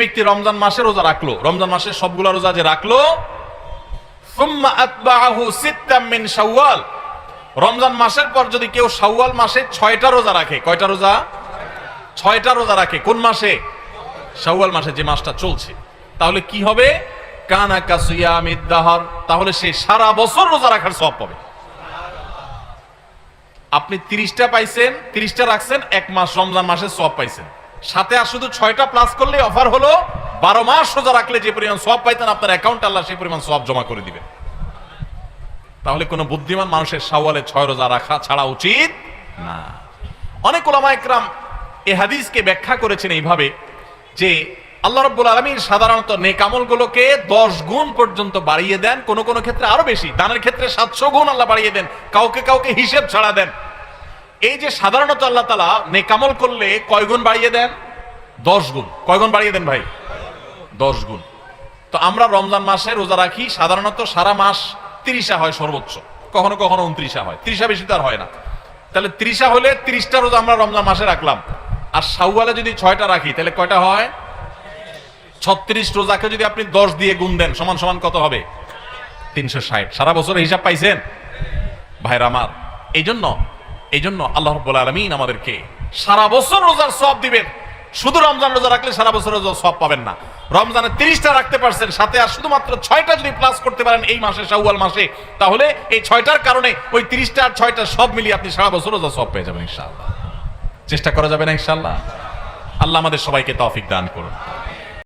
ব্যক্তি রমজান মাসে রোজা রাখলো, রমজান মাসের সবগুলা রোজা যে রাখলো, সুম্মা আতবাআহু সিত্তাম মিন শাওয়াল, রমজান মাসের পর যদি কেউ শাওয়াল মাসে 6টা রোজা রাখে, কয়টা রোজা? 6টা রোজা রাখে। কোন মাসে? শাওয়াল মাসে, যে মাসটা চলছে। তাহলে কি হবে? কানা কাসিয়ামিদ দাহর, তাহলে সে সারা বছর রোজা রাখার সওয়াব পাবে। আপনি 30টা পাইছেন, 30টা রাখছেন, এক মাস রমজান মাসের সওয়াব পাইছেন। সাথে আর শুধু 6টা প্লাস করলে অফার হলো 12 মাস রোজা রাখলে যে পরিমাণ সওয়াব পাইতেন আপনার অ্যাকাউন্টে আল্লাহ সেই পরিমাণ সওয়াব জমা করে দিবেন। তাহলে কোনো বুদ্ধিমান মানুষের শাওয়ালে 6 রোজা রাখা ছাড়া উচিত না। অনেক উলামা ইকরাম এই হাদিসকে ব্যাখ্যা করেছেন এইভাবে যে আল্লাহ রাব্বুল আলামিন সাধারণত নেক আমলগুলোকে 10 গুণ পর্যন্ত বাড়িয়ে দেন, কোন কোন ক্ষেত্রে আরো বেশি, দানের ক্ষেত্রে 700 গুণ আল্লাহ বাড়িয়ে দেন, কাউকে কাউকে হিসেব ছাড়া দেন। এই যে সাধারণত আল্লাহ তাআলা নেক আমল করলে কয় গুণ বাড়িয়ে দেন? 10 গুণ। কয় গুণ বাড়িয়ে দেন ভাই? 10 গুণ। তো আমরা রমজান মাসে রোজা রাখি, সাধারণত সারা মাস 30 হয় সর্বোচ্চ, কখনো কখনো 29 হয়, 30 বেশি তো আর হয় না। তাহলে 30 হলে 30টা রোজা আমরা রমজান মাসে রাখলাম, আর শাওয়ালে যদি 6টা রাখি তাহলে কয়টা হয়? 36 রোজাকে যদি আপনি 10 দিয়ে গুণ দেন সমান সমান কত হবে? 360। সারা বছরের হিসাব পাইছেন ভাইরা আমার? এই জন্য আল্লাহ রাব্বুল আলামিন আমাদেরকে সারা বছর রোজার সওয়াব দিবেন। শুধু রমজান রোজা রাখলে সারা বছর রোজার সওয়াব পাবেন না। রমজানে 30টা রাখতে পারছেন, সাথে আর শুধুমাত্র 6টা যদি প্লাস করতে পারেন এই মাসে, শাওয়াল মাসে, তাহলে এই 6টার কারণে ওই 30টা আর 6টা সব মিলিয়ে আপনি সারা বছর রোজার সওয়াব পেয়ে যাবেন ইনশাআল্লাহ। চেষ্টা করা যাবে না ইনশাআল্লাহ? আল্লাহ আমাদের সবাইকে তৌফিক দান করুন।